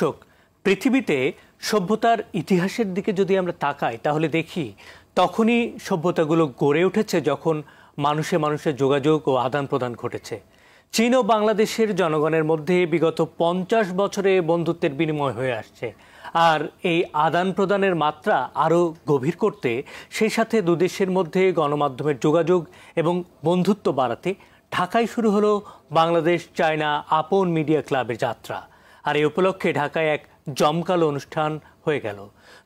দর্শক, পৃথিবীতে সভ্যতার ইতিহাসের দিকে যদি আমরা তাকাই তাহলে দেখি তখনই সভ্যতাগুলো গড়ে উঠেছে যখন মানুষে মানুষের যোগাযোগ ও আদান প্রদান ঘটেছে। চীন ও বাংলাদেশের জনগণের মধ্যে বিগত 50 বছরে বন্ধুত্বের বিনিময় হয়ে আসছে। আর এই আদান প্রদানের মাত্রা আরও গভীর করতে, সেই সাথে দুদেশের মধ্যে গণমাধ্যমের যোগাযোগ এবং বন্ধুত্ব বাড়াতে ঢাকায় শুরু হলো বাংলাদেশ চায়না আপন মিডিয়া ক্লাবের যাত্রা। আর এই উপলক্ষে ঢাকায় এক জমকালো অনুষ্ঠান হয়ে গেল।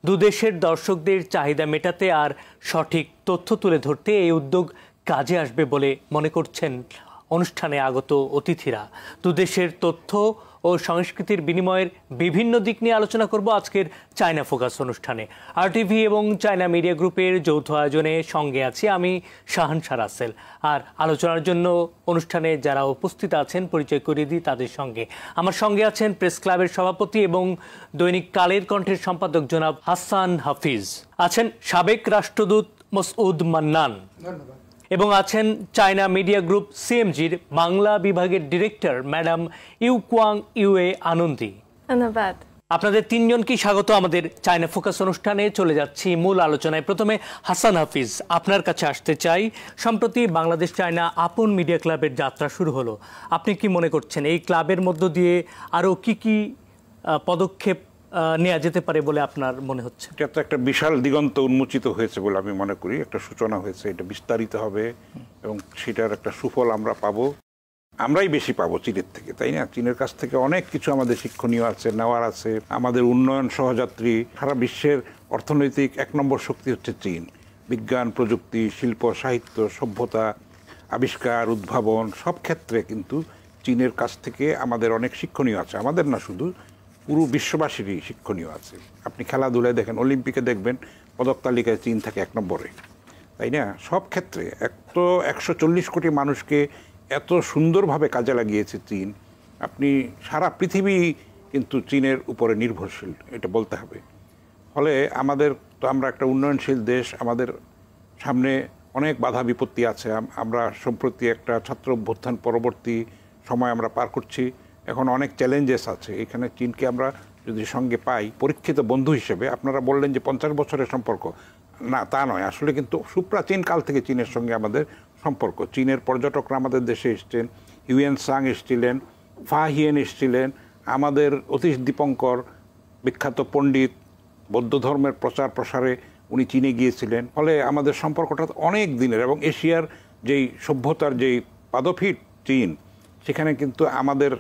দুদেশের দর্শকদের চাহিদা মেটাতে আর সঠিক তথ্য তুলে ধরতে এই উদ্যোগ কাজে আসবে বলে মনে করছেন অনুষ্ঠানে আগত অতিথিরা। দুদেশের তথ্য ও সংস্কৃতির বিনিময়ের বিভিন্ন দিক নিয়ে আলোচনা করব আজকের চায়না ফোকাস অনুষ্ঠানে। আরটিভি এবং চায়না মিডিয়া গ্রুপের যৌথ আয়োজনে সঙ্গে আছি আমি শাহানশা রাসেল। আর আলোচনার জন্য অনুষ্ঠানে যারা উপস্থিত আছেন পরিচয় করিয়ে দিই তাদের সঙ্গে। আমার সঙ্গে আছেন প্রেস ক্লাবের সভাপতি এবং দৈনিক কালের কণ্ঠের সম্পাদক জনাব হাসান হাফিজ, আছেন সাবেক রাষ্ট্রদূত মসউদ মান্নান, এবং আছেন চায়না মিডিয়া গ্রুপ সিএমজির বাংলা বিভাগের ডিরেক্টর ম্যাডাম ইউকুয়াং ইউএ আনন্দী। ধন্যবাদ। আপনাদের তিনজনকেই স্বাগত আমাদের চায়না ফোকাস অনুষ্ঠানে। চলে যাচ্ছি মূল আলোচনায়। প্রথমে হাসান হাফিজ, আপনার কাছে আসতে চাই। সম্প্রতি বাংলাদেশ চায়না আপন মিডিয়া ক্লাবের যাত্রা শুরু হলো। আপনি কি মনে করছেন এই ক্লাবের মধ্য দিয়ে আরও কি পদক্ষেপ নেওয়া যেতে পারে বলে আপনার মনে হচ্ছে? এটা তো একটা বিশাল দিগন্ত উন্মোচিত হয়েছে বলে আমি মনে করি। একটা সূচনা হয়েছে, এটা বিস্তারিত হবে এবং সেটার একটা সুফল আমরা পাবো। আমরাই বেশি পাবো চীনের থেকে, তাই না? চীনের কাছ থেকে অনেক কিছু আমাদের শিক্ষণীয় আছে, নেওয়ার আছে। আমাদের উন্নয়ন সহযাত্রী, সারা বিশ্বের অর্থনৈতিক 1 নম্বর শক্তি হচ্ছে চীন। বিজ্ঞান, প্রযুক্তি, শিল্প, সাহিত্য, সভ্যতা, আবিষ্কার, উদ্ভাবন সব ক্ষেত্রে কিন্তু চীনের কাছ থেকে আমাদের অনেক শিক্ষণীয় আছে। আমাদের না, শুধু পুরো বিশ্ববাসীরই শিক্ষণীয় আছে। আপনি খেলাধুলায় দেখেন, অলিম্পিকে দেখবেন পদক তালিকায় চীন থাকে 1 নম্বরে, তাই না? সব ক্ষেত্রে 140 কোটি মানুষকে এত সুন্দরভাবে কাজে লাগিয়েছে চীন। আপনি সারা পৃথিবী কিন্তু চীনের উপরে নির্ভরশীল, এটা বলতে হবে। ফলে আমাদের তো, আমরা একটা উন্নয়নশীল দেশ, আমাদের সামনে অনেক বাধা বিপত্তি আছে। আমরা সম্প্রতি একটা ছাত্র অভ্যুত্থান পরবর্তী সময় আমরা পার করছি। এখন অনেক চ্যালেঞ্জেস আছে। এখানে চীনকে আমরা যদি সঙ্গে পাই পরীক্ষিত বন্ধু হিসেবে, আপনারা বললেন যে 50 বছরের সম্পর্ক, না তা নয়। আসলে কিন্তু সুপ্রাচীন কাল থেকে চীনের সঙ্গে আমাদের সম্পর্ক। চীনের পর্যটকরা আমাদের দেশে এসছেন, হিউয়েন সাং এসেছিলেন, ফা হিয়েন এসেছিলেন, আমাদের অতীশ দীপঙ্কর বিখ্যাত পণ্ডিত, বৌদ্ধ ধর্মের প্রচার প্রসারে উনি চীনে গিয়েছিলেন। ফলে আমাদের সম্পর্কটা অনেক দিনের, এবং এশিয়ার যেই সভ্যতার যেই পাদফিট চীন, সেখানে কিন্তু আমাদের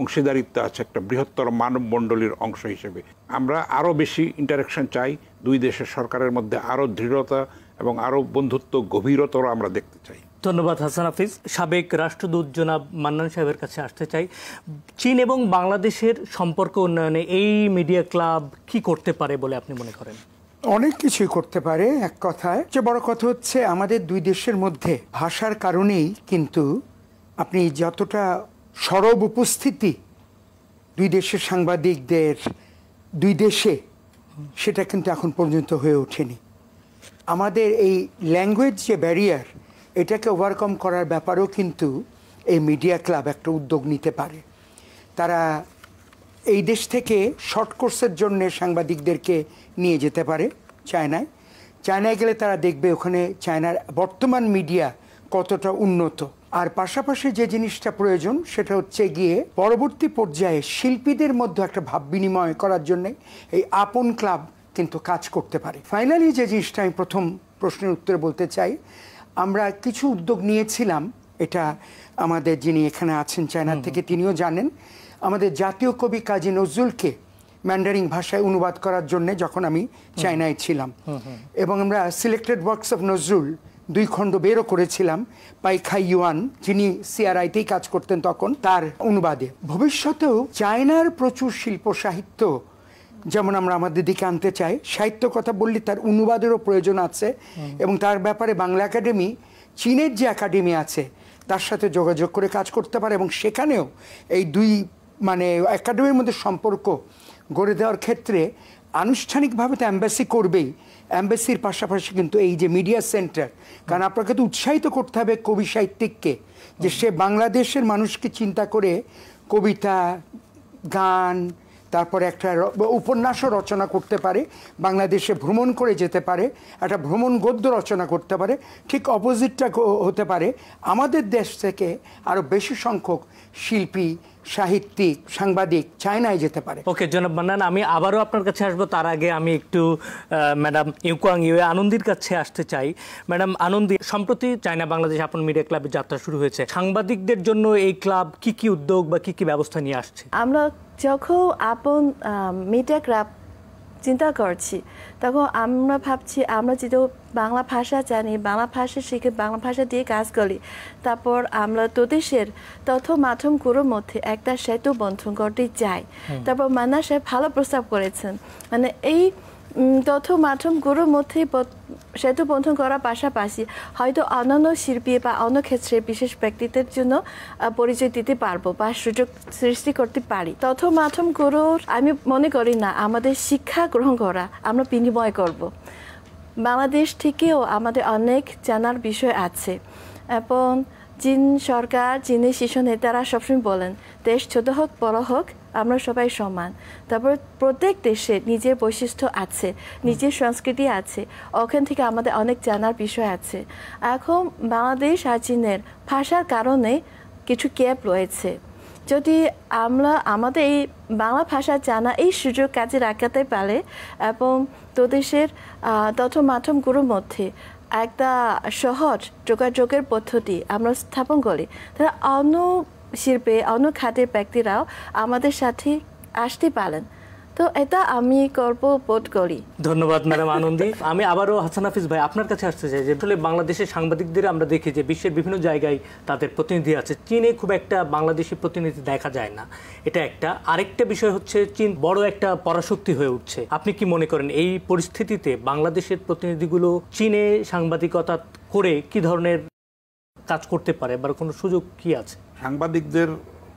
অংশীদারিত্ব আছে একটা বৃহত্তর মানবমণ্ডলীর অংশ হিসেবে। আমরা আরও বেশি ইন্টারাকশন চাই, দুই দেশের সরকারের মধ্যে আরও দৃঢ়তা এবং আরও বন্ধুত্ব গভীরতর আমরা দেখতে চাই। ধন্যবাদ হাসান হাফিজ। সাবেক রাষ্ট্রদূত জনাব মান্নান সাহেবের কাছে আসতে চাই। চীন এবং বাংলাদেশের সম্পর্ক উন্নয়নে এই মিডিয়া ক্লাব কি করতে পারে বলে আপনি মনে করেন? অনেক কিছুই করতে পারে। এক কথায় যে বড় কথা হচ্ছে, আমাদের দুই দেশের মধ্যে ভাষার কারণেই কিন্তু আপনি যতটা সরব উপস্থিতি দুই দেশের সাংবাদিকদের দুই দেশে, সেটা কিন্তু এখন পর্যন্ত হয়ে ওঠেনি। আমাদের এই ল্যাঙ্গুয়েজ যে ব্যারিয়ার, এটাকে ওভারকাম করার ব্যাপারেও কিন্তু এই মিডিয়া ক্লাব একটা উদ্যোগ নিতে পারে। তারা এই দেশ থেকে শর্ট কোর্সের জন্য সাংবাদিকদেরকে নিয়ে যেতে পারে চায়নায়। চায়নায় গেলে তারা দেখবে ওখানে চায়নার বর্তমান মিডিয়া কতটা উন্নত। আর পাশাপাশি যে জিনিসটা প্রয়োজন সেটা হচ্ছে গিয়ে পরবর্তী পর্যায়ে শিল্পীদের মধ্যে একটা ভাব বিনিময় করার জন্য এই আপন ক্লাব কিন্তু কাজ করতে পারে। ফাইনালি যে জিনিসটা আমি প্রথম প্রশ্নের উত্তরে বলতে চাই, আমরা কিছু উদ্যোগ নিয়েছিলাম। এটা আমাদের যিনি এখানে আছেন চায়না থেকে, তিনিও জানেন। আমাদের জাতীয় কবি কাজী নজরুলকে ম্যান্ডারিন ভাষায় অনুবাদ করার জন্য যখন আমি চায়নায় ছিলাম, এবং আমরা সিলেক্টেড ওয়ার্কস অফ নজরুল 2 খণ্ড বেরও করেছিলাম। পাইখাই ইউয়ান, যিনি সিআরআইতেই কাজ করতেন তখন, তার অনুবাদে। ভবিষ্যতেও চায়নার প্রচুর শিল্প সাহিত্য যেমন আমরা আমাদের দিকে আনতে চাই। সাহিত্য কথা বললে তার অনুবাদেরও প্রয়োজন আছে, এবং তার ব্যাপারে বাংলা একাডেমি চীনের যে একাডেমি আছে তার সাথে যোগাযোগ করে কাজ করতে পারে, এবং সেখানেও এই দুই একাডেমির মধ্যে সম্পর্ক গড়ে দেওয়ার ক্ষেত্রে আনুষ্ঠানিকভাবে তো অ্যাম্বাসি করবেই, অ্যাম্বাসির পাশাপাশি কিন্তু এই যে মিডিয়া সেন্টার, কারণ আপনাকে তো উৎসাহিত করতে হবে কবি সাহিত্যিককে, যে সে বাংলাদেশের মানুষকে চিন্তা করে কবিতা, গান, তারপরে একটা উপন্যাসও রচনা করতে পারে, বাংলাদেশে ভ্রমণ করে যেতে পারে, একটা ভ্রমণ গদ্য রচনা করতে পারে। ঠিক অপোজিটটা হতে পারে, আমাদের দেশ থেকে আরও বেশি সংখ্যক শিল্পী, সাহিত্যিক, সাংবাদিক চায়নায় যেতে পারে। ওকে জনাব মান্নান, আমি আবারও আপনার কাছে আসবো। তার আগে আমি একটু ম্যাডাম ইউকুয়াং ইউয়ে আনন্দির কাছে আসতে চাই। ম্যাডাম আনন্দি, সম্প্রতি চায়না বাংলাদেশ আপন মিডিয়া ক্লাবের যাত্রা শুরু হয়েছে। সাংবাদিকদের জন্য এই ক্লাব কি কি উদ্যোগ বা কি কি ব্যবস্থা নিয়ে আসছে? আমরা যখন আপন মিডিয়া ক্লাব চিন্তা করছি, তখন আমরা ভাবছি আমরা যেহেতু বাংলা ভাষা জানি, বাংলা ভাষা শিখে বাংলা ভাষা দিয়ে কাজ করি, তারপর আমরা দেশের তথ্য মাধ্যমগুলোর মধ্যে একটা সেতু বন্ধন করতে চাই। তারপর মান্না সাহেব ভালো প্রস্তাব করেছেন, মানে এই তথ্য মাধ্যমগুলোর মধ্যে সেতু বন্ধন করার পাশাপাশি হয়তো অন্যান্য শিল্পী বা অন্য ক্ষেত্রে বিশেষ ব্যক্তিদের জন্য পরিচয় দিতে পারবো বা সুযোগ সৃষ্টি করতে পারি। তথ্য মাধ্যমগুলোর আমি মনে করি না আমাদের শিক্ষা গ্রহণ করা, আমরা বিনিময় করব। বাংলাদেশ থেকেও আমাদের অনেক জানার বিষয় আছে, এবং চীন সরকার, চীনের শীর্ষ নেতারা সবসময় বলেন দেশ ছোট হোক বড় হোক আমরা সবাই সমান। তারপর প্রত্যেক দেশে নিজের বৈশিষ্ট্য আছে, নিজের সংস্কৃতি আছে, ওখান থেকে আমাদের অনেক জানার বিষয় আছে। এখন বাংলাদেশ আর চীনের ভাষার কারণে কিছু গ্যাপ রয়েছে। যদি আমরা আমাদের এই বাংলা ভাষা জানা এই সুযোগ কাজে রাখাতে পারে এবং দেশের তথ্য মাধ্যমগুলোর মধ্যে একটা সহজ যোগাযোগের পদ্ধতি আমরা স্থাপন করি, তারা অন্য শিল্পে অন্য খাতের ব্যক্তিরাও আমাদের সাথে আসতে পারেন। তো এটা আমি গর্ব বোধ করি। ধন্যবাদ ম্যাডাম আনন্দি। আমি আবারও হাসান হাফিজ ভাই আপনার কাছে আসতে চাই যে আসলে বাংলাদেশের সাংবাদিকদের আমরা দেখি যে বিশ্বের বিভিন্ন জায়গায় তাদের প্রতিনিধি আছে, চীনে খুব একটা বাংলাদেশি প্রতিনিধি দেখা যায় না, এটা একটা। আরেকটা বিষয় হচ্ছে চীন বড় একটা পরাশক্তি হয়ে উঠছে। আপনি কি মনে করেন এই পরিস্থিতিতে বাংলাদেশের প্রতিনিধিগুলো চীনে সাংবাদিকতা করে কি ধরনের কাজ করতে পারে বা কোনো সুযোগ কি আছে? সাংবাদিকদের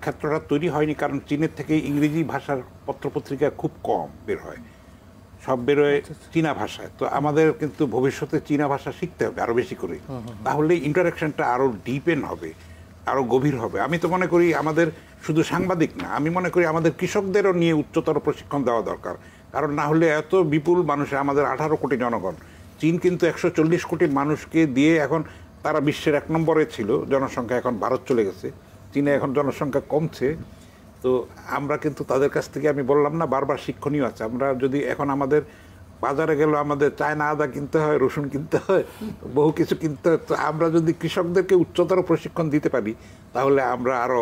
ক্ষেত্রটা তৈরি হয়নি কারণ চীনের থেকে ইংরেজি ভাষার পত্রপত্রিকা খুব কম বের হয়, সব বেরোয় চীনা ভাষায়। তো আমাদের কিন্তু ভবিষ্যতে চীনা ভাষা শিখতে হবে আরো বেশি করে, তাহলে ইন্টারাকশনটা আরো ডিপেন হবে, আরো গভীর হবে। আমি তো মনে করি আমাদের শুধু সাংবাদিক না, আমি মনে করি আমাদের কৃষকদেরও নিয়ে উচ্চতর প্রশিক্ষণ দেওয়া দরকার। কারণ না হলে এত বিপুল মানুষের, আমাদের 18 কোটি জনগণ, চীন কিন্তু 140 কোটি মানুষকে দিয়ে এখন তারা বিশ্বের 1 নম্বরে ছিল জনসংখ্যা, এখন ভারত চলে গেছে, চীনে এখন জনসংখ্যা কমছে। তো আমরা কিন্তু তাদের কাছ থেকে, আমি বললাম না বারবার, শিক্ষণীয় আছে। আমরা যদি এখন আমাদের বাজারে গেল আমাদের চায়না আদা কিনতে হয়, রসুন কিনতে হয়, বহু কিছু কিনতে হয়। তো আমরা যদি কৃষকদেরকে উচ্চতর প্রশিক্ষণ দিতে পারি তাহলে আমরা আরো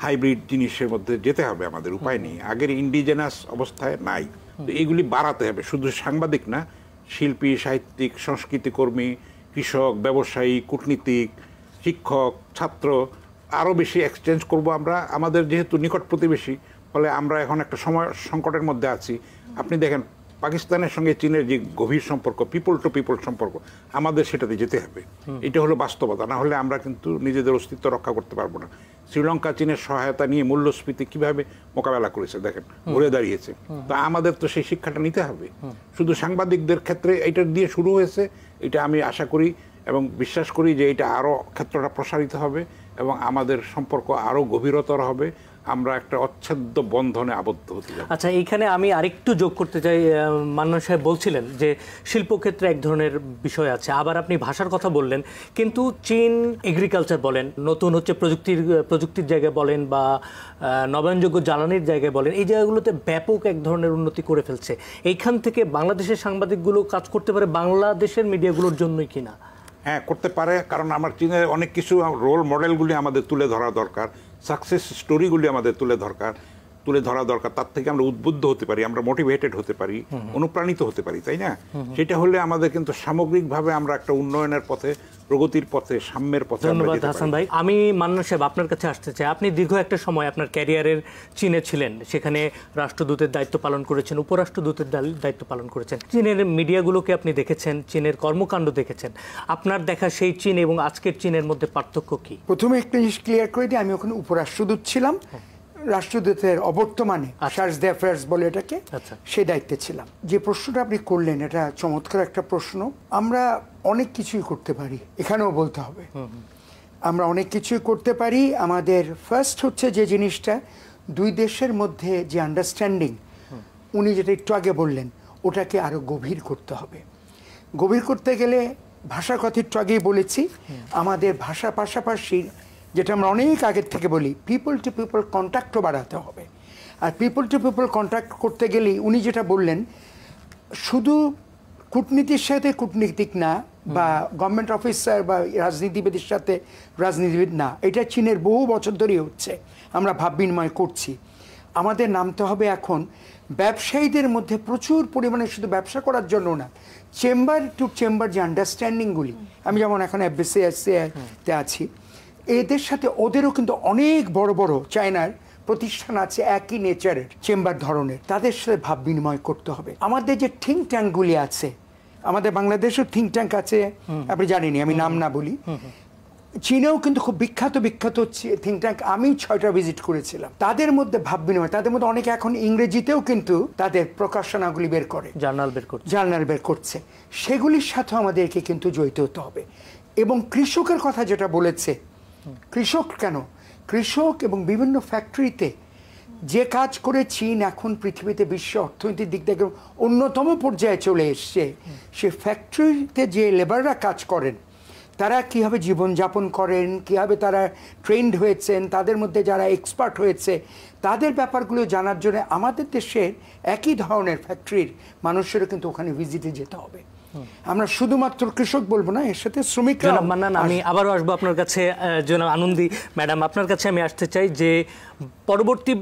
হাইব্রিড জিনিসের মধ্যে যেতে হবে, আমাদের উপায় নেই, আগের ইন্ডিজেনাস অবস্থায় নাই। তো এইগুলি বাড়াতে হবে, শুধু সাংবাদিক না, শিল্পী, সাহিত্যিক, সংস্কৃতি কর্মী, কৃষক, ব্যবসায়ী, কূটনীতিক, শিক্ষক, ছাত্র, আরও বেশি এক্সচেঞ্জ করব আমরা। আমাদের যেহেতু নিকট প্রতিবেশী, ফলে আমরা এখন একটা সময় সংকটের মধ্যে আছি। আপনি দেখেন পাকিস্তানের সঙ্গে চীনের যে গভীর সম্পর্ক, পিপল টু পিপল সম্পর্ক, আমাদের সেটাতে যেতে হবে। এটা হলো বাস্তবতা, না হলে আমরা কিন্তু নিজেদের অস্তিত্ব রক্ষা করতে পারবো না। শ্রীলঙ্কা চীনের সহায়তা নিয়ে মূল্যস্ফীতি কিভাবে মোকাবেলা করেছে দেখেন, ঘুরে দাঁড়িয়েছে। তা আমাদের তো সেই শিক্ষাটা নিতে হবে। শুধু সাংবাদিকদের ক্ষেত্রে এটা দিয়ে শুরু হয়েছে, এটা আমি আশা করি এবং বিশ্বাস করি যে এটা আরও ক্ষেত্রটা প্রসারিত হবে এবং আমাদের সম্পর্ক আরও গভীরতর হবে, আমরা একটা অচ্ছেদ্য বন্ধনে আবদ্ধ হতে যাব। আচ্ছা, এইখানে আমি আরেকটু যোগ করতে চাই। মান্নান সাহেব বলছিলেন যে শিল্পক্ষেত্রে এক ধরনের বিষয় আছে, আবার আপনি ভাষার কথা বললেন, কিন্তু চীন এগ্রিকালচার বলেন, নতুন হচ্ছে প্রযুক্তির জায়গায় বলেন বা নবায়নযোগ্য জ্বালানির জায়গায় বলেন, এই জায়গাগুলোতে ব্যাপক এক ধরনের উন্নতি করে ফেলছে। এইখান থেকে বাংলাদেশের সাংবাদিকগুলো কাজ করতে পারে বাংলাদেশের মিডিয়াগুলোর জন্যই কিনা? হ্যাঁ, করতে পারে, কারণ আমার চীনের অনেক কিছু রোল মডেলগুলি আমাদের তুলে ধরা দরকার, সাকসেস স্টোরিগুলি আমাদের তুলে ধরা দরকার। তার থেকে আমরা উদ্বুদ্ধ হতে পারি, আমরা মোটিভেটেড হতে পারি, অনুপ্রাণিত হতে পারি, তাই না? সেটা হলে আমাদের কিন্তু সামগ্রিকভাবে আমরা একটা উন্নয়নের পথে, প্রগতির পথে, সাম্যের পথে। ধন্যবাদ হাসান ভাই। আমি মান্নান সাহেব আপনার কাছে আসতে চাই। আপনি দীর্ঘ একটা সময় আপনার ক্যারিয়ারের চীনে ছিলেন, সেখানে রাষ্ট্রদূতের দায়িত্ব পালন করেছেন, উপরাষ্ট্রদূতের দায়িত্ব পালন করেছেন, চীনের মিডিয়াগুলোকে আপনি দেখেছেন, চীনের কর্মকাণ্ড দেখেন। আপনার দেখা সেই চীন এবং আজকের চীনের মধ্যে পার্থক্য কি? প্রথমে একটা জিনিস ক্লিয়ার করে দিই, আমি ওখানে উপরাষ্ট্রদূত ছিলাম, রাষ্ট্রদূতের অবর্তমানে চার্জ দ্য অ্যাফেয়ার্স বলে এটাকে, সেই দায়িত্বে ছিলাম। যে প্রশ্নটা আপনি করলেন এটা চমৎকার একটা প্রশ্ন। আমরা অনেক কিছুই করতে পারি, এখানেও বলতে হবে আমরা অনেক কিছুই করতে পারি। আমাদের ফার্স্ট হচ্ছে যে জিনিসটা, দুই দেশের মধ্যে যে আন্ডারস্ট্যান্ডিং, উনি যেটা একটু আগে বললেন ওটাকে আরো গভীর করতে হবে। গভীর করতে গেলে ভাষার কথা একটু আগেই বলেছি, আমাদের ভাষার পাশাপাশি যেটা আমরা অনেক আগের থেকে বলি পিপল টু পিপল কন্ট্যাক্টও বাড়াতে হবে। আর পিপল টু পিপল কন্ট্যাক্ট করতে গেলেই উনি যেটা বললেন শুধু কূটনীতির সাথে কূটনীতিক না বা গভর্নমেন্ট অফিসার বা রাজনীতিবিদের সাথে রাজনীতিবিদ না, এটা চীনের বহু বছর ধরেই হচ্ছে, আমরা ভাব বিনিময় করছি। আমাদের নামতে হবে এখন ব্যবসায়ীদের মধ্যে প্রচুর পরিমাণে, শুধু ব্যবসা করার জন্য না, চেম্বার টু চেম্বার যে আন্ডারস্ট্যান্ডিংগুলি, আমি যেমন এখন FBCSCতে আছি, এদের সাথে ওদেরও কিন্তু অনেক বড় বড় চায়নার প্রতিষ্ঠান আছে একই নেচারের চেম্বার ধরনের, তাদের সাথে ভাব বিনিময় করতে হবে। আমাদের যে থিঙ্ক ট্যাঙ্কগুলি আছে, আমাদের বাংলাদেশেও থিঙ্ক ট্যাঙ্ক আছে, আপনি জানেনই, আমি নাম না বলি, চীনেও কিন্তু খুব বিখ্যাত থিঙ্ক ট্যাঙ্ক, আমি 6টা ভিজিট করেছিলাম। তাদের মধ্যে ভাব বিনিময়, তাদের মধ্যে অনেকে এখন ইংরেজিতেও কিন্তু তাদের প্রকাশনাগুলি বের করে, জার্নাল বের করছে, সেগুলির সাথে আমাদেরকে কিন্তু জড়িত হতে হবে। এবং কৃষকের কথা যেটা বলেছে, কৃষক কেন, কৃষক এবং বিভিন্ন ফ্যাক্টরিতে যে কাজ করে চীন এখন পৃথিবীতে বিশ্ব অর্থনৈতিক দিক থেকে অন্যতম পর্যায়ে চলে এসছে, সে ফ্যাক্টরিতে যে লেবাররা কাজ করেন তারা কীভাবে জীবনযাপন করেন, কীভাবে তারা ট্রেন্ড হয়েছেন, তাদের মধ্যে যারা এক্সপার্ট হয়েছে, তাদের ব্যাপারগুলো জানার জন্য আমাদের দেশের একই ধরনের ফ্যাক্টরির মানুষেরও কিন্তু ওখানে ভিজিটে যেতে হবে। আমরা শুধুমাত্র কৃষক বলবো না, এর সাথে শ্রমিকরা। আমি আবারও আসবো আপনার কাছে, জনাব আনন্দী ম্যাডাম, আপনার কাছে আমি আসতে চাই যে পরবর্তী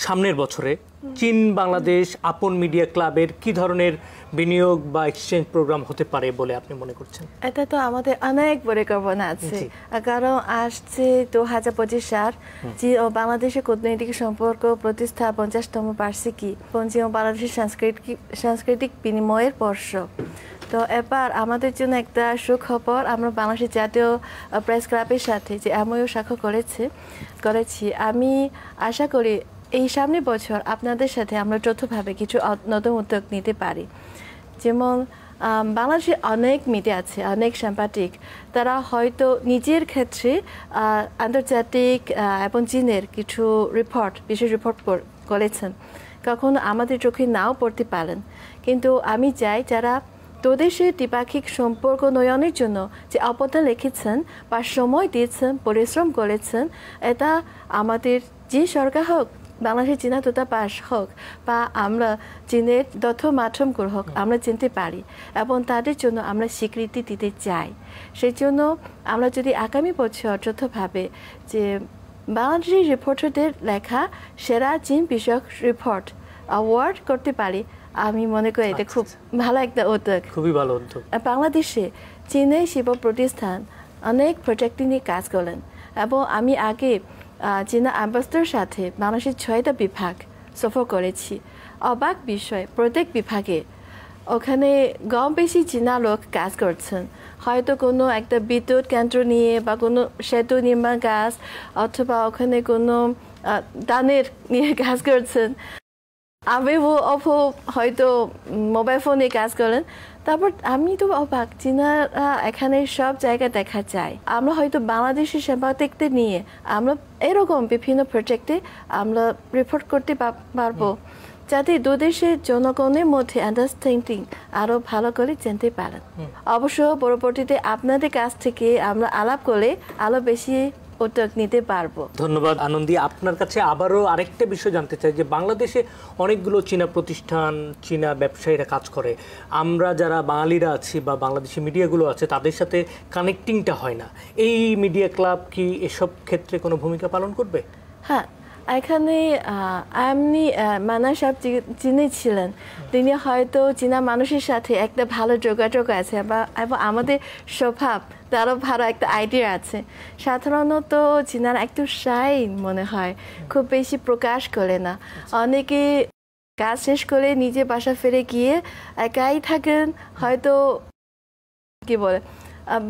সামনের বছরে চীন বাংলাদেশ আপন মিডিয়া ক্লাবের কি ধরনের বিনিয়োগ বা এক্সচেঞ্জ প্রোগ্রাম হতে পারে বলে আপনি মনে করছেন? এটা তো আমাদের অনেক পরিকল্পনা আছে, কারণ আসছে 2025 সাল চীন ও বাংলাদেশের কূটনৈতিক সম্পর্ক প্রতিষ্ঠা 50তম বার্ষিকী, চীন ও বাংলাদেশের সাংস্কৃতিক বিনিময়ের বর্ষ। তো এবার আমাদের জন্য একটা সুখবর, আমরা বাংলাদেশের জাতীয় প্রেস ক্লাবের সাথে যে MOU স্বাক্ষর করেছি। আমি আশা করি এই সামনের বছর আপনাদের সাথে আমরা যৌথভাবে কিছু নতুন উদ্যোগ নিতে পারি। যেমন বাংলাদেশে অনেক মিডিয়া আছে, অনেক সাংবাদিক, তারা হয়তো নিজের ক্ষেত্রে আন্তর্জাতিক এবং চীনের কিছু বিশেষ রিপোর্ট করেছেন, কখনো আমাদের চোখে নাও পড়তে পারেন, কিন্তু আমি চাই যারা দুদেশের দ্বিপাক্ষিক সম্পর্ক নয়নের জন্য যে অবদান রেখেছেন বা সময় দিয়েছেন, পরিশ্রম করেছেন, এটা আমাদের যে সরকার হোক, বাংলাদেশের চীনা দূতাবাস হোক বা আমরা চীনের তথ্য মাধ্যমগুলো হোক, আমরা চিনতে পারি এবং তাদের জন্য আমরা স্বীকৃতি দিতে চাই। সেই জন্য আমরা যদি আগামী বছর যৌথভাবে যে বাংলাদেশের রিপোর্টারদের লেখা সেরা চীন বিষয়ক রিপোর্ট অ্যাওয়ার্ড করতে পারি, আমি মনে করি এটা খুব ভালো একটা উদ্যোগ, খুবই ভালো উদ্যোগ। বাংলাদেশে চীনের শিল্প প্রতিষ্ঠান অনেক প্রজেক্ট নিয়ে কাজ করেন এবং আমি আগে চীনা অ্যাম্বাসেডরের সাথে বাংলাদেশের 6টা বিভাগ সফর করেছি। অবাক বিষয়, প্রত্যেক বিভাগে ওখানে কম বেশি চীনা লোক কাজ করছেন, হয়তো কোনো একটা বিদ্যুৎ কেন্দ্র নিয়ে বা কোনো সেতু নির্মাণ কাজ, অথবা ওখানে কোনো দানের নিয়ে কাজ করছেন, আবেবো অপো হয়তো মোবাইল ফোনে কাজ করেন। তারপর আমি তো অবাক, চীনারা এখানে সব জায়গায় দেখা যায়। আমরা হয়তো বাংলাদেশের সাংবাদিকদের নিয়ে আমরা এরকম বিভিন্ন প্রজেক্টে আমরা রিপোর্ট করতে পারবো, যাতে দুদেশের জনগণের মধ্যে আন্ডারস্ট্যান্ডিং আরো ভালো করে জানতে পারেন। অবশ্য পরবর্তীতে আপনাদের কাছ থেকে আমরা আলাপ করে আরো বেশি উদ্যোগ নিতে পারবো। ধন্যবাদ আনন্দী। আপনার কাছে আবারও আরেকটা বিষয় জানতে চাই যে বাংলাদেশে অনেকগুলো চীনা প্রতিষ্ঠান, চীনা ব্যবসায়ীরা কাজ করে, আমরা যারা বাঙালিরা আছি বা বাংলাদেশি মিডিয়াগুলো আছে তাদের সাথে কানেক্টিংটা হয় না। এই মিডিয়া ক্লাব কি এসব ক্ষেত্রে কোনো ভূমিকা পালন করবে? হ্যাঁ, এখানে এমনি মানা সাহেব যিনি ছিলেন, তিনি হয়তো চীনা মানুষের সাথে একটা ভালো যোগাযোগ আছে এবং আমাদের স্বভাব তারও ভালো একটা আইডিয়া আছে। সাধারণত চীনারা একটু শাই মনে হয়, খুব বেশি প্রকাশ করে না। অনেকে কাজ শেষ করে নিজে বাসা ফিরে গিয়ে একাই থাকেন, হয়তো কি বলে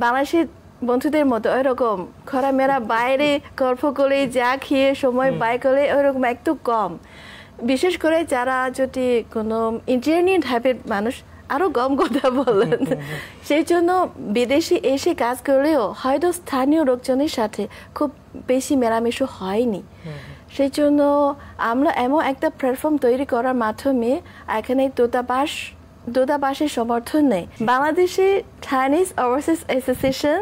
বাংলাদেশের বন্ধুদের মতো ওইরকম খোরামেরা বাইরে গল্প করে যা খেয়ে সময় ব্যয় করে ওইরকম একটু কম। বিশেষ করে যারা যদি কোনো ইঞ্জিনিয়ারিং টাইপের মানুষ আরও কম কথা বলেন, সেই জন্য বিদেশে এসে কাজ করলেও হয়তো স্থানীয় লোকজনের সাথে খুব বেশি মেলামেশা হয়নি। সেই জন্য আমরা এমন একটা প্ল্যাটফর্ম তৈরি করার মাধ্যমে এখানে দূতাবাসের সমর্থন নেই। বাংলাদেশে চাইনিজ ওভারসিজ অ্যাসোসিয়েশন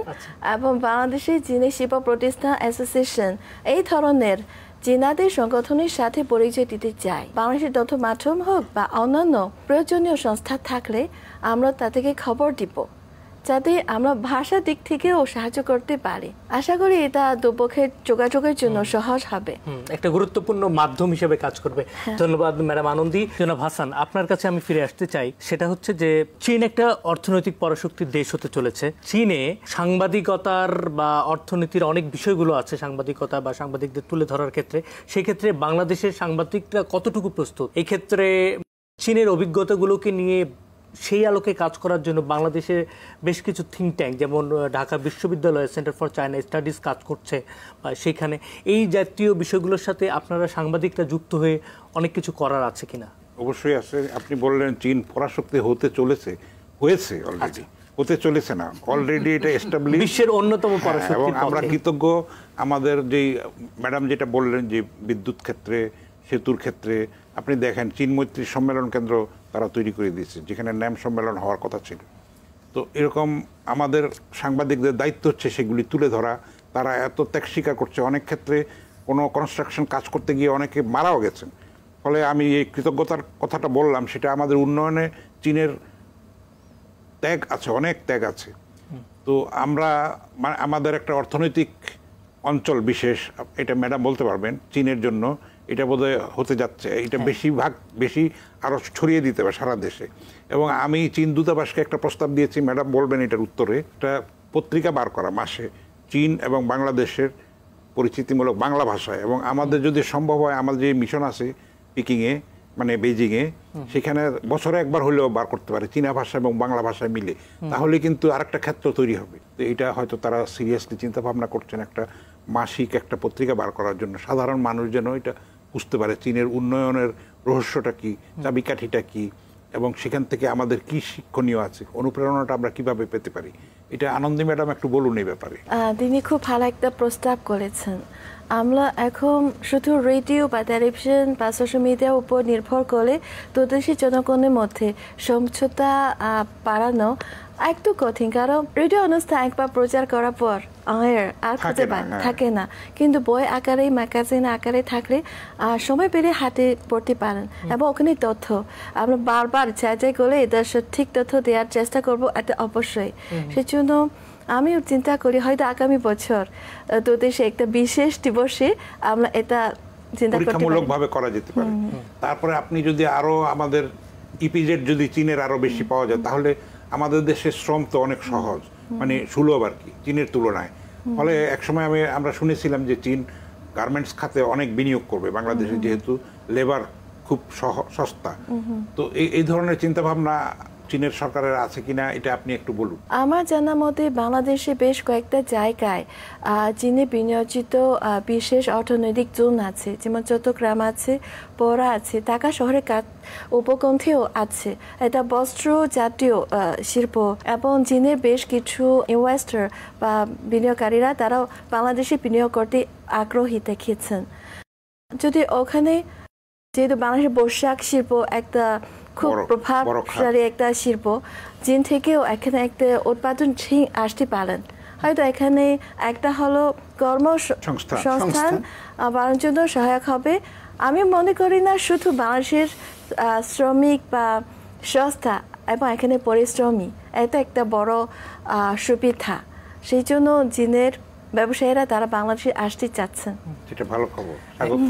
এবং বাংলাদেশে চীনা শিল্প প্রতিষ্ঠান অ্যাসোসিয়েশন এই ধরনের চীনাদের সংগঠনের সাথে পরিচয় দিতে চাই। বাংলাদেশের তথ্য মাধ্যম হোক বা অন্যান্য প্রয়োজনীয় সংস্থা থাকলে আমরা তাদেরকে খবর দিব, যাতে আমরা ভাষার দিক থেকেও সাহায্য করতে পারি। আশা করি এটা দুপক্ষের যোগাযোগের জন্য সহজ হবে, একটা গুরুত্বপূর্ণ মাধ্যম হিসেবে কাজ করবে। ধন্যবাদ ম্যাডাম আনন্দী। জনাব হাসান, আপনার কাছে আমি ফিরে আসতে চাই। সেটা হচ্ছে যে চীন একটা অর্থনৈতিক পরাশক্তির দেশ হতে চলেছে। চীনে সাংবাদিকতার বা অর্থনীতির অনেক বিষয়গুলো আছে, সাংবাদিকতা বা সাংবাদিকদের তুলে ধরার ক্ষেত্রে। সেক্ষেত্রে বাংলাদেশের সাংবাদিকরা কতটুকু প্রস্তুত? এই ক্ষেত্রে চীনের অভিজ্ঞতাগুলোকে নিয়ে সেই আলোকে কাজ করার জন্য বাংলাদেশে বেশ কিছু থিঙ্ক ট্যাঙ্ক, যেমন ঢাকা বিশ্ববিদ্যালয় সেন্টার ফর চায়না স্টাডিজ কাজ করছে, সেখানে এই জাতীয় বিষয়গুলোর সাথে আপনারা সাংবাদিকরা যুক্ত হয়ে অনেক কিছু করার আছে কিনা? অবশ্যই আছে। আপনি বললেন চীন পরাশক্তি হতে চলেছে, হয়েছে অলরেডি, হতে চলেছে না, অলরেডি এটা এস্টাবলিশ, বিশ্বের অন্যতম পরাশক্তি। এবং আমরা কৃতজ্ঞ। আমাদের যেই ম্যাডাম যেটা বললেন যে বিদ্যুৎ ক্ষেত্রে, সেতুর ক্ষেত্রে, আপনি দেখেন চীন মৈত্রী সম্মেলন কেন্দ্র তারা তৈরি করে দিয়েছে, যেখানে ন্যাম সম্মেলন হওয়ার কথা ছিল। তো এরকম আমাদের সাংবাদিকদের দায়িত্ব হচ্ছে সেগুলি তুলে ধরা। তারা এত ত্যাগ স্বীকার করছে, অনেক ক্ষেত্রে কোনো কনস্ট্রাকশন কাজ করতে গিয়ে অনেকে মারাও গেছেন। ফলে আমি এই কৃতজ্ঞতার কথাটা বললাম, সেটা আমাদের উন্নয়নে চীনের ত্যাগ আছে, অনেক ত্যাগ আছে। তো আমরা আমাদের একটা অর্থনৈতিক অঞ্চল বিশেষ, এটা ম্যাডাম বলতে পারবেন, চীনের জন্য এটা বোধহয় হতে যাচ্ছে, এটা বেশি আরও ছড়িয়ে দিতে হবে সারা দেশে। এবং আমি চীন দূতাবাসকে একটা প্রস্তাব দিয়েছি, ম্যাডাম বলবেন এটার উত্তরে, একটা পত্রিকা বার করা মাসে চীন এবং বাংলাদেশের পরিচিতিমূলক বাংলা ভাষায়। এবং আমাদের যদি সম্ভব হয়, আমাদের যে মিশন আছে পিকিংয়ে, মানে বেজিংয়ে, সেখানে বছরে একবার হলেও বার করতে পারে চীনা ভাষা এবং বাংলা ভাষায় মিলে, তাহলে কিন্তু আরেকটা ক্ষেত্র তৈরি হবে। তো এটা হয়তো তারা সিরিয়াসলি চিন্তা ভাবনা করছেন, একটা মাসিক একটা পত্রিকা বার করার জন্য, সাধারণ মানুষ যেন এটা বুঝতে পারে চীনের উন্নয়নের রহস্যটা কি, চাবিকাঠিটা কি, এবং সেখান থেকে আমাদের কি শিক্ষণীয় আছে, অনুপ্রেরণাটা আমরা কিভাবে পেতে পারি। এটা আনন্দী ম্যাডাম একটু বলুন এই ব্যাপারে। তিনি খুব ভালো একটা প্রস্তাব করেছেন। আমরা এখন শুধু রেডিও বা টেলিভিশন বা সোশ্যাল মিডিয়ার উপর নির্ভর করে দুদেশের জনগণের মধ্যে সমঝোতা বাড়ানো একটু কঠিন, কারণ রেডিও অনুষ্ঠান একবার প্রচার করার পর আর খুঁজে পান থাকে না। কিন্তু বই আকারে, ম্যাগাজিন আকারে থাকলে সময় পেলে হাতে পড়তে পারেন, এবং ওখানে তথ্য আমরা বারবার যাচাই করে এটা সঠিক তথ্য দেওয়ার চেষ্টা করবো, এটা অবশ্যই। সেজন্য আমিও চিন্তা করি হয়তো আগামী বছর দুদেশে একটা বিশেষ দিবসে আমরা এটা চিন্তা পরীক্ষামূলকভাবে করা যেতে পারে। তারপরে আপনি যদি আরো আমাদের ইপিজেড যদি চীনের আরো বেশি পাওয়া যায়, তাহলে আমাদের দেশের শ্রম তো অনেক সহজ, মানে সুলভ আর কি চীনের তুলনায়। ফলে একসময় আমরা শুনেছিলাম যে চীন গার্মেন্টস খাতে অনেক বিনিয়োগ করবে বাংলাদেশে, যেহেতু লেবার খুব সস্তা। তো এই ধরনের চিন্তা ভাবনা চীনের সরকারের আছে কিনা, এটা আপনি একটু বলুন। আমার জানা মতে বাংলাদেশে বেশ কয়েকটা জায়গায় চীনে বিনিয়োজিত বিশেষ অর্থনৈতিক জোন আছে, যেমন চট্টগ্রাম আছে, পড়া আছে, ঢাকা শহরের উপকণ্ঠেও আছে। এটা বস্ত্র জাতীয় শিল্প, এবং চীনের বেশ কিছু ইনভেস্টর বা বিনিয়োগকারীরা তারাও বাংলাদেশে বিনিয়োগ করতে আগ্রহী দেখিয়েছেন। যদি ওখানে, যেহেতু বাংলাদেশের পোশাক শিল্প একটা খুব প্রভাবশালী একটা শিল্প, চীন থেকেও এখানে একটা উৎপাদন আসতে পারেন, হয়তো এখানে একটা হলো কর্মসংস্থান বাড়ানোর জন্য সহায়ক হবে। আমি মনে করি না শুধু বাংলাদেশের শ্রমিক বা সংস্থা এবং এখানে পরিশ্রমী, এটা একটা বড় সুবিধা। সেই জন্য চীনের ব্যবসায়ীরা তারা বাংলাদেশে আসতে চাচ্ছেন। এটা ভালো খবর, স্বাগত।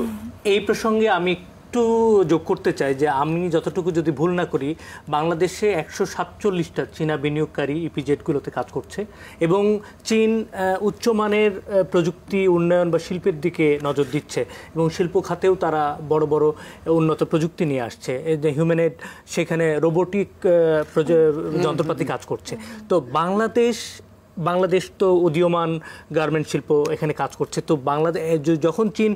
এই প্রসঙ্গে আমি একটু যোগ করতে চাই যে আমি যতটুকু যদি ভুল না করি, বাংলাদেশে 147টা চীনা বিনিয়োগকারী ইপিজেডগুলোতে কাজ করছে, এবং চীন উচ্চমানের প্রযুক্তি উন্নয়ন বা শিল্পের দিকে নজর দিচ্ছে, এবং শিল্প খাতেও তারা বড় বড় উন্নত প্রযুক্তি নিয়ে আসছে। হিউম্যানয়েড, সেখানে রোবোটিক যন্ত্রপাতি কাজ করছে। তো বাংলাদেশ তো উদীয়মান গার্মেন্ট শিল্প এখানে কাজ করছে। তো বাংলাদেশ যখন চীন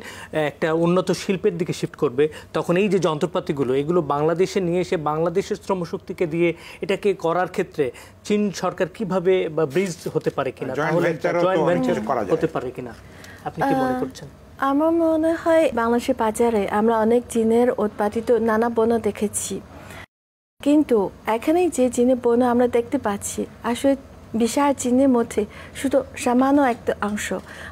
একটা উন্নত শিল্পের দিকে শিফট করবে, তখন এই যে যন্ত্রপাতিগুলো, এগুলো বাংলাদেশে নিয়ে এসে বাংলাদেশের শ্রমশক্তিকে দিয়ে এটাকে করার ক্ষেত্রে চীন সরকার কিভাবে বা ব্রিজ হতে পারে কিনা, তাহলে জয়েন্ট ভেঞ্চার হতে পারে কিনা, আপনি কি মনে করছেন? আমার মনে হয় বাংলাদেশের বাজারে আমরা অনেক চীনের উৎপাদিত নানা পণ্য দেখেছি, কিন্তু এখানে যে চীনের পণ্য আমরা দেখতে পাচ্ছি আসলে বিশাল চীনের মধ্যে শুধু সামান্য একটা অংশ,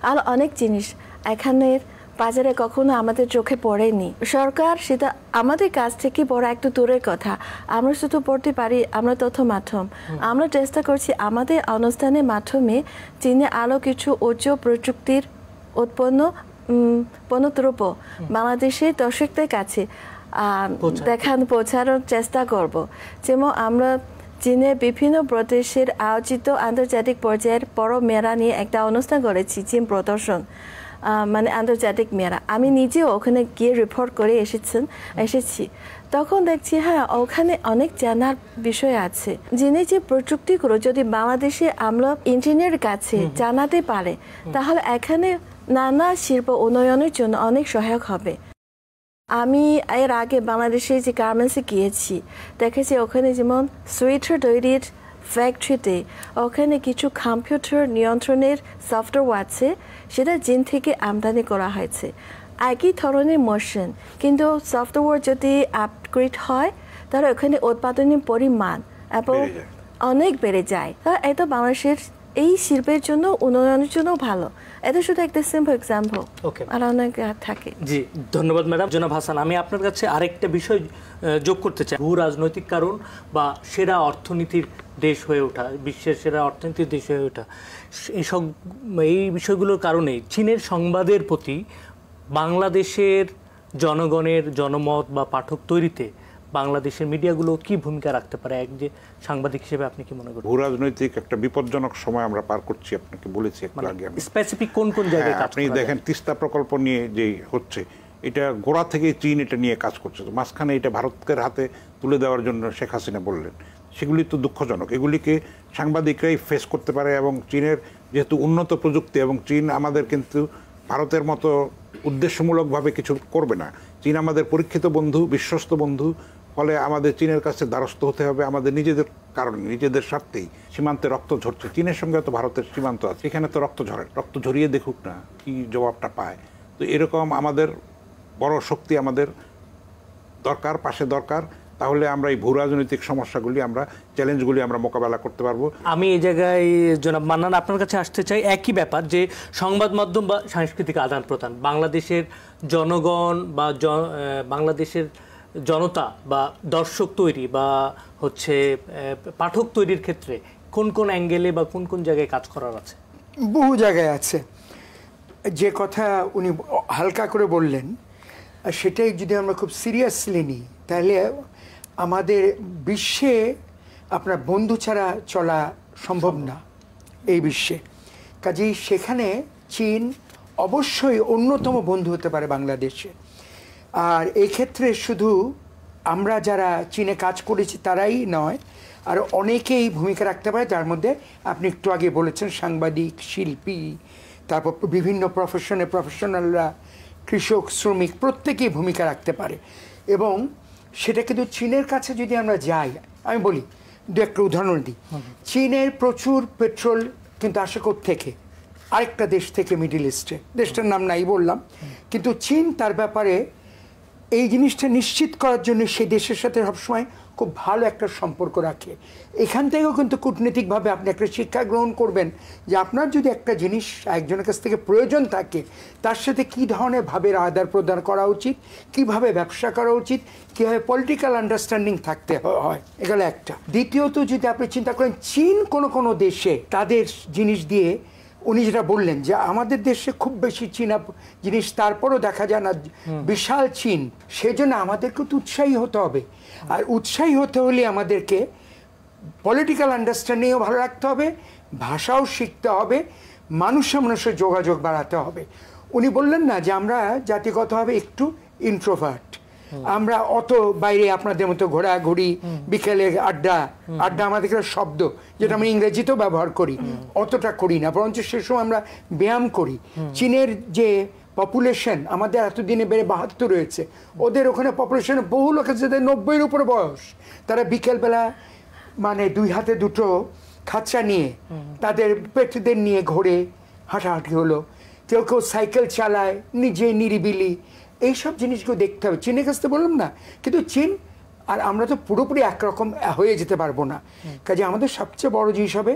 আর অনেক জিনিস এখানের বাজারে কখনো আমাদের চোখে পড়েনি। সরকার সেটা আমাদের কাছ থেকে বড় একটু দূরের কথা, আমরা শুধু পড়তে পারি আমরা তথ্য মাধ্যম। আমরা চেষ্টা করছি আমাদের অনুষ্ঠানের মাধ্যমে চীনে আরও কিছু উচ্চ প্রযুক্তির উৎপন্ন পণ্যদ্রব্য বাংলাদেশের দর্শকদের কাছে পৌঁছানোর চেষ্টা করব। যেমন আমরা চীনের বিভিন্ন প্রদেশের আয়োজিত আন্তর্জাতিক পর্যায়ের বড় মেলা নিয়ে একটা অনুষ্ঠান করেছি, চীন প্রদর্শন, মানে আন্তর্জাতিক মেলা। আমি নিজেও ওখানে গিয়ে রিপোর্ট করে এসেছি। তখন দেখছি হ্যাঁ ওখানে অনেক জানার বিষয় আছে। চীনের যে প্রযুক্তিগুলো যদি বাংলাদেশে আমরা ইঞ্জিনিয়ার কাছে জানাতে পারে তাহলে এখানে নানা শিল্প উন্নয়নের জন্য অনেক সহায়ক হবে। আমি এর আগে বাংলাদেশে যে গার্মেন্টসে গিয়েছি, দেখেছি ওখানে যেমন সোয়েটার তৈরির ফ্যাক্টরিতে ওখানে কিছু কম্পিউটার নিয়ন্ত্রণের সফটওয়্যার আছে, সেটা চীন থেকে আমদানি করা হয়েছে। একই ধরনের মেশিন, কিন্তু সফটওয়্যার যদি আপগ্রেড হয় তাহলে ওখানে উৎপাদনের পরিমাণ এবং অনেক বেড়ে যায়। এটা বাংলাদেশের এই শিল্পের জন্য উন্নয়নের জন্য ভালো। এটা শুধু একটা সিম্পল এক্সাম্পল, আর অনেক থাকে। জি ধন্যবাদ ম্যাডাম। জনাব হাসান, আমি আপনার কাছে আরেকটা বিষয় যোগ করতে চাই। ভূ রাজনৈতিক কারণ বা সেরা অর্থনীতির দেশ হয়ে ওঠা, বিশ্বের সেরা অর্থনীতির দেশ হয়ে ওঠা, এই বিষয়গুলোর কারণে চীনের সংবাদের প্রতি বাংলাদেশের জনগণের জনমত বা পাঠক তৈরিতে বাংলাদেশের মিডিয়াগুলো কি ভূমিকা রাখতে পারে? এক যে সাংবাদিক হিসেবে আপনি কি মনে করেন? ভূ রাজনৈতিক একটা বিপজ্জনক সময় আমরা পার করছি, আপনাকে বলেছি একটু আগে। স্পেসিফিক কোন কোন জায়গায় কাজ আপনি দেখেন তিস্তা প্রকল্প নিয়ে যে হচ্ছে, এটা গোড়া থেকে চীন এটা নিয়ে কাজ করছে। তো মাঝখানে এটা ভারতের হাতে তুলে দেওয়ার জন্য শেখ হাসিনা বললেন, সেগুলি তো দুঃখজনক। এগুলিকে সাংবাদিকরাই ফেস করতে পারে। এবং চীনের যেহেতু উন্নত প্রযুক্তি, এবং চীন আমাদের কিন্তু ভারতের মতো উদ্দেশ্যমূলকভাবে কিছু করবে না। চীন আমাদের পরীক্ষিত বন্ধু, বিশ্বস্ত বন্ধু। ফলে আমাদের চীনের কাছে দ্বারস্থ হতে হবে আমাদের নিজেদের কারণে, নিজেদের স্বার্থেই। সীমান্তে রক্ত ঝরছে, চীনের সঙ্গে তো ভারতের সীমান্ত আছে, এখানে তো রক্ত ঝরে, রক্ত ঝরিয়ে দেখুক না কি জবাবটা পায়। তো এরকম আমাদের বড় শক্তি আমাদের দরকার, পাশে দরকার। তাহলে আমরা এই ভূ রাজনৈতিক সমস্যাগুলি, আমরা চ্যালেঞ্জগুলি আমরা মোকাবেলা করতে পারবো। আমি এই জায়গায় জনাব মান্নান আপনার কাছে আসতে চাই। একই ব্যাপার যে সংবাদ মাধ্যম বা সাংস্কৃতিক আদান প্রদান, বাংলাদেশের জনগণ বা বাংলাদেশের জনতা বা দর্শক তৈরি বা হচ্ছে পাঠক তৈরির ক্ষেত্রে কোন কোন অ্যাঙ্গেলে বা কোন কোন জায়গায় কাজ করার আছে? বহু জায়গায় আছে। যে কথা উনি হালকা করে বললেন, সেটাই যদি আমরা খুব সিরিয়াসলি নিই তাহলে আমাদের বিশ্বে আপনার বন্ধু ছাড়া চলা সম্ভব না এই বিশ্বে। কাজেই সেখানে চীন অবশ্যই অন্যতম বন্ধু হতে পারে বাংলাদেশে। আর এই ক্ষেত্রে শুধু আমরা যারা চীনে কাজ করেছি তারাই নয়, আর অনেকেই ভূমিকা রাখতে পারে। তার মধ্যে আপনি একটু আগে বলেছেন সাংবাদিক, শিল্পী, তারপর বিভিন্ন প্রফেশনালরা, কৃষক, শ্রমিক, প্রত্যেকেই ভূমিকা রাখতে পারে। এবং সেটা কিন্তু চীনের কাছে যদি আমরা যাই, আমি বলি দু একটা উদাহরণ দিই। চীনের প্রচুর পেট্রোল কিন্তু আসে থেকে আরেকটা দেশ থেকে, মিডল ইস্টে, দেশটার নাম নাই বললাম। কিন্তু চীন তার ব্যাপারে এই জিনিসটা নিশ্চিত করার জন্য সেই দেশের সাথে সবসময় খুব ভালো একটা সম্পর্ক রাখে। এখান থেকেও কিন্তু কূটনীতিকভাবে আপনি একটা শিক্ষা গ্রহণ করবেন যে আপনার যদি একটা জিনিস একজনের কাছ থেকে প্রয়োজন থাকে, তার সাথে কী ধরনের ভাবের আদান প্রদান করা উচিত, কিভাবে ব্যবসা করা উচিত, কীভাবে পলিটিক্যাল আন্ডারস্ট্যান্ডিং থাকতে হয়, এগুলো একটা। দ্বিতীয়ত যদি আপনি চিন্তা করেন চীন কোনো দেশে তাদের জিনিস দিয়ে, উনি যেটা বললেন যে আমাদের দেশে খুব বেশি চীনা জিনিস তারপরও দেখা যায় না, বিশাল চীন, সেজন্য আমাদেরকে তো উৎসাহী হতে হবে। আর উৎসাহী হতে হলে আমাদেরকে পলিটিক্যাল আন্ডারস্ট্যান্ডিংও ভালো রাখতে হবে, ভাষাও শিখতে হবে, মানুষের যোগাযোগ বাড়াতে হবে। উনি বললেন না যে আমরা জাতিগতভাবে একটু ইন্ট্রোভার্ট, আমরা অত বাইরে আপনাদের মতো ঘোরাঘুরি, বিকেলে আড্ডা আমাদের শব্দ যেটা আমরা ইংরেজিতেও ব্যবহার করি, অতটা করি না, বরঞ্চ সে সময় আমরা ব্যায়াম করি। চীনের যে পপুলেশন আমাদের এতদিনে বেড়ে 72 রয়েছে, ওদের ওখানে পপুলেশনে বহু লোক আছে যাদের 90-এর উপরে বয়স, তারা বিকেলবেলা মানে 2 হাতে 2টো খাঁচা নিয়ে তাদের পেটদের নিয়ে ঘোরে, হাঁটাহাঁটি হলো। কেউ কেউ সাইকেল চালায়, নিজে নিরিবিলি, এইসব জিনিসগুলো দেখতে হবে। চীনের কাছ থেকে বললাম না, কিন্তু চীন আর আমরা তো পুরোপুরি একরকম হয়ে যেতে পারবো না। কাজে আমাদের সবচেয়ে বড় জিনিস হবে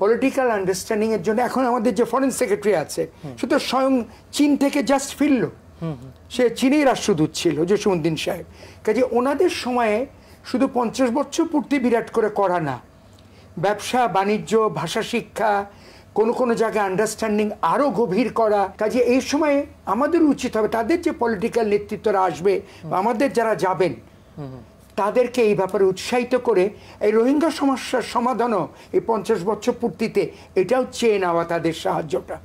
পলিটিক্যাল আন্ডারস্ট্যান্ডিং এর জন্য। এখন আমাদের যে ফরেন সেক্রেটারি আছে, সে তো স্বয়ং চীন থেকে জাস্ট ফিরল, সে চীনেই রাষ্ট্রদূত ছিল, জসীমউদ্দিন সাহেব। কাজে ওনাদের সময়ে শুধু 50 বছর পূর্তি বিরাট করে করা না, ব্যবসা বাণিজ্য, ভাষা শিক্ষা, কোনো কোনো জায়গায় আন্ডারস্ট্যান্ডিং আরও গভীর করা। কাজে এই সময়ে আমাদের উচিত হবে তাদের যে পলিটিক্যাল নেতৃত্বরা আসবে, আমাদের যারা যাবেন, তাদেরকে এই ব্যাপারে উৎসাহিত করে এই রোহিঙ্গা সমস্যার সমাধানও এই 50 বছর পূর্তিতে এটাও চেয়ে নেওয়া, তাদের সাহায্যটা,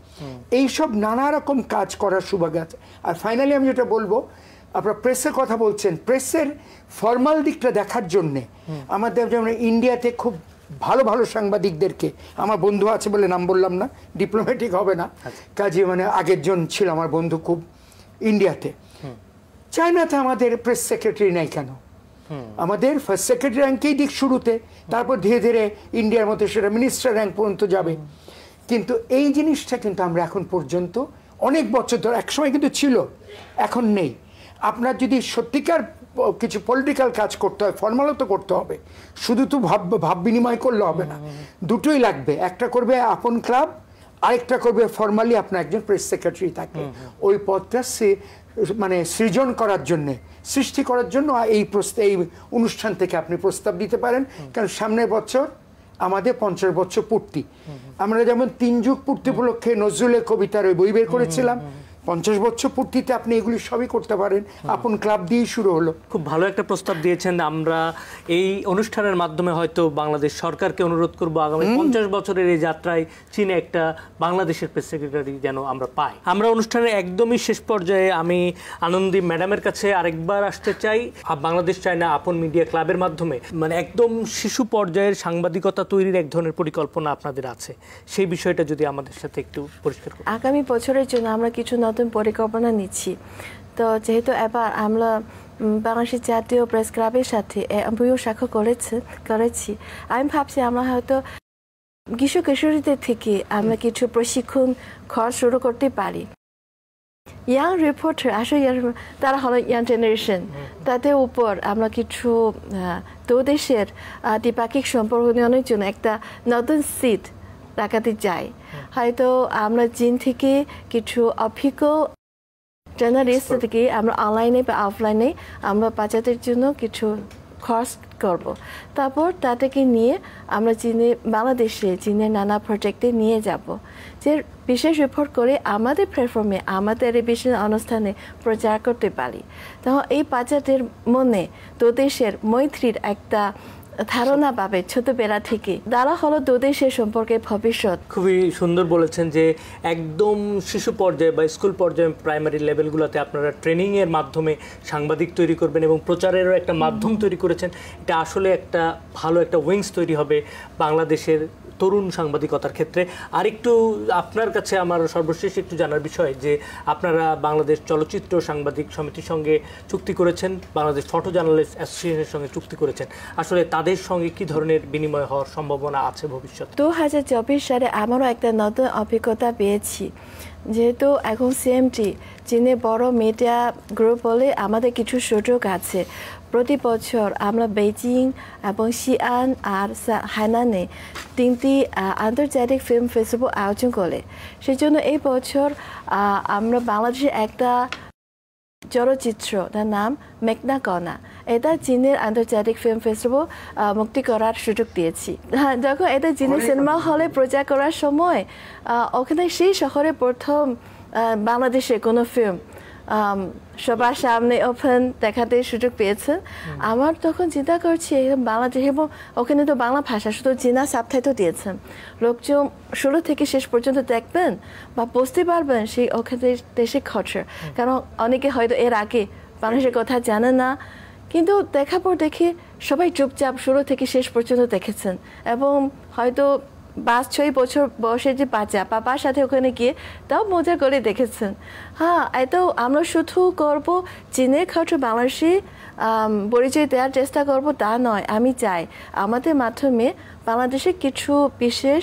এইসব নানা রকম কাজ করার সুযোগ আছে। আর ফাইনালি আমি যেটা বলবো, আপনারা প্রেসের কথা বলছেন, প্রেসের ফর্মাল দিকটা দেখার জন্যে আমাদের যেমন ইন্ডিয়াতে খুব ভালো ভালো সাংবাদিকদেরকে, আমার বন্ধু আছে বলে নাম বললাম না, ডিপ্লোম্যাটিক হবে না, কাজে মানে আগের জন ছিল আমার বন্ধু খুব ইন্ডিয়াতে। চায়নাতে আমাদের প্রেস সেক্রেটারি নাই কেন? আমাদের ফার্স্ট সেক্রেটারি র্যাঙ্কেই দিক শুরুতে, তারপর ধীরে ধীরে ইন্ডিয়ার মধ্যে সেটা মিনিস্টার র্যাঙ্ক পর্যন্ত যাবে। কিন্তু এই জিনিসটা কিন্তু আমরা এখন পর্যন্ত অনেক বছর ধরে, একসময় কিন্তু ছিল, এখন নেই। আপনার যদি সত্যিকার কিছু পলিটিক্যাল কাজ করতে হয়, ফর্মালও তো করতে হবে, শুধু তো ভাব বিনিময় করলে হবে না, দুটোই লাগবে। একটা করবে আপন ক্লাব, আরেকটা করবে ফর্মালি আপনার একজন প্রেস সেক্রেটারি থাকে। ওই পদটা মানে সৃজন করার জন্যে, সৃষ্টি করার জন্য এই অনুষ্ঠান থেকে আপনি প্রস্তাব দিতে পারেন। কারণ সামনের বছর আমাদের 50 বছর পূর্তি, আমরা যেমন 3 যুগ পূর্তি উপলক্ষে নজরুলের কবিতার ওই বই বের করেছিলাম, 50 বছর পূর্তিতে আপনি এগুলি সবই করতে পারেন। আপন ক্লাব দিয়েই শুরু হলো। খুব ভালো একটা প্রস্তাব দিয়েছেন। আমরা এই অনুষ্ঠানের মাধ্যমে হয়তো বাংলাদেশ সরকারকে অনুরোধ করব আগামী 50 বছরের এই যাত্রায় চীনে একটা বাংলাদেশের প্রেস সেক্রেটারি যেন আমরা পাই। আমরা অনুষ্ঠানের একদমই শেষ পর্যায়ে আমি আনন্দী ম্যাডামের কাছে আরেকবার আসতে চাই। বাংলাদেশ চায়না আপন মিডিয়া ক্লাবের মাধ্যমে মানে একদম শিশু পর্যায়ের সাংবাদিকতা তৈরির এক ধরনের পরিকল্পনা আপনাদের আছে, সেই বিষয়টা যদি আমাদের সাথে একটু পরিষ্কার করেন। আগামী বছরের জন্য আমরা কিছু নতুন পরিকল্পনা নিচ্ছি। তো যেহেতু এবার আমরা বাংলাদেশ জাতীয় প্রেস ক্লাবের সাথে এমওইউ স্বাক্ষর করেছি, আমি ভাবছি আমরা হয়তো কিশোর কিশোরীদের থেকে আমরা কিছু প্রশিক্ষণ খরচ শুরু করতে পারি। ইয়াং রিপোর্টার আসলে তারা হলো ইয়াং জেনারেশন, তাদের উপর আমরা কিছু দেশের দ্বিপাক্ষিক সম্পর্ক নির্মাণের জন্য একটা নতুন সিট রাখাতে চাই। হয়তো আমরা চীন থেকে কিছু অভিজ্ঞ জার্নালিস্ট থেকে আমরা অনলাইনে বা অফলাইনে আমরা বাচ্চাদের জন্য কিছু খরচ করব। তারপর তাদেরকে নিয়ে আমরা বাংলাদেশে চীনের নানা প্রজেক্টে নিয়ে যাব, যে বিশেষ রিপোর্ট করে আমাদের প্ল্যাটফর্মে আমাদের টেলিভিশন অনুষ্ঠানে প্রচার করতে পারি। তখন এই বাচ্চাদের মনে দেশের মৈত্রীর একটা ধারণা পাবে ছোটবেলা থেকে। তারা হলো দেশের সম্পর্কে ভবিষ্যৎ। খুবই সুন্দর বলেছেন যে একদম শিশু পর্যায়ে বা স্কুল পর্যায়ে প্রাইমারি লেভেলগুলোতে আপনারা ট্রেনিংয়ের মাধ্যমে সাংবাদিক তৈরি করবেন এবং প্রচারেরও একটা মাধ্যম তৈরি করেছেন। এটা আসলে একটা ভালো একটা উইংস তৈরি হবে বাংলাদেশের তরুণ সাংবাদিকতার ক্ষেত্রে। আর একটু আপনার কাছে আমার সর্বশেষ একটু জানার বিষয় যে আপনারা বাংলাদেশ চলচ্চিত্র সাংবাদিক সমিতির সঙ্গে চুক্তি করেছেন, বাংলাদেশ ফটো জার্নালিস্ট অ্যাসোসিয়েশনের সঙ্গে চুক্তি করেছেন, আসলে তাদের সঙ্গে কি ধরনের বিনিময় হওয়ার সম্ভাবনা আছে ভবিষ্যতে? 2024 সালে আমারও একটা নতুন অভিজ্ঞতা পেয়েছি। যেহেতু এখন সিএমটি চীনে বড় মিডিয়া গ্রুপ বলে আমাদের কিছু সুযোগ আছে। প্রতি বছর আমরা বেইজিং এবং সিআন আর হাইনানে 3টি আন্তর্জাতিক ফিল্ম ফেস্টিভ্যাল আয়োজন করে। সেই জন্য এই বছর আমরা বাংলাদেশের একটা চলচ্চিত্র, তার নাম মেঘনা কণা, এটা চীনের আন্তর্জাতিক ফিল্ম ফেস্টিভ্যাল মুক্তি করার সুযোগ দিয়েছি। যখন এটা চীনের সিনেমা হলে প্রচার করার সময় ওখানে সেই শহরে প্রথম বাংলাদেশে কোনো ফিল্ম সবার সামনে ওপেন দেখাতে সুযোগ পেয়েছে। আমার তখন চিন্তা করছি বাংলাদেশ, এবং ওখানে তো বাংলা ভাষা শুধু চীনা সাবটাইটেল দিয়েছেন, লোকজন শুরু থেকে শেষ পর্যন্ত দেখবেন বা বুঝতে পারবেন সেই ওখানে দেশের কালচার। কারণ অনেকে হয়তো এর আগে বাংলাদেশের কথা জানে না, কিন্তু দেখার পর দেখি সবাই চুপচাপ শুরু থেকে শেষ পর্যন্ত দেখেছেন, এবং হয়তো 5-6 বছর বয়সের যে বাচ্চা বাবার সাথে ওখানে গিয়ে তাও মজা করে দেখেছেন। হ্যাঁ, এটাও আমরা শুধু করব চীনের কালচার বাংলাদেশে পরিচয় দেওয়ার চেষ্টা করব তা নয়। আমি চাই আমাদের মাধ্যমে বাংলাদেশে কিছু বিশেষ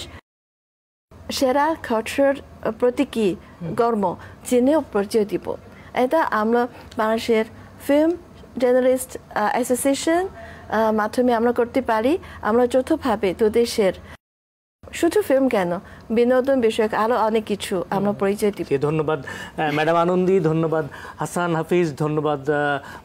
সেরা খরচের প্রতীকী কর্ম চীনেও পরিচয় দিব। এটা আমরা বাংলাদেশের ফিল্ম জার্নালিস্ট অ্যাসোসিয়েশন মাধ্যমে আমরা করতে পারি। আমরা যৌথভাবে দুদেশের শুধু ফিল্ম কেন, বিনোদন বিষয়ক আরো অনেক কিছু আমরা পরিচয় দিব। ধন্যবাদ ম্যাডাম আনন্দী, ধন্যবাদ হাসান হাফিজ, ধন্যবাদ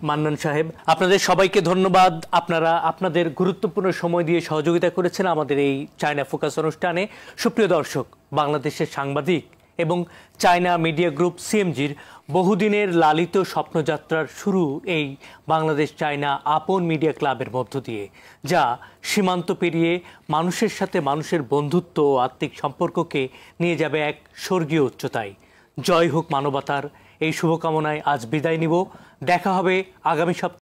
মান্নান সাহেব। আপনাদের সবাইকে ধন্যবাদ। আপনারা আপনাদের গুরুত্বপূর্ণ সময় দিয়ে সহযোগিতা করেছেন আমাদের এই চায়না ফোকাস অনুষ্ঠানে। সুপ্রিয় দর্শক, বাংলাদেশের সাংবাদিক এবং চায়না মিডিয়া গ্রুপ সিএমজির বহুদিনের লালিত স্বপ্নযাত্রার শুরু এই বাংলাদেশ চায়না আপন মিডিয়া ক্লাবের মধ্য দিয়ে, যা সীমান্ত পেরিয়ে মানুষের সাথে মানুষের বন্ধুত্ব ও আত্মিক সম্পর্ককে নিয়ে যাবে এক স্বর্গীয় উচ্চতায়। জয় হোক মানবতার, এই শুভকামনায় আজ বিদায় নিব। দেখা হবে আগামী সপ্তাহে।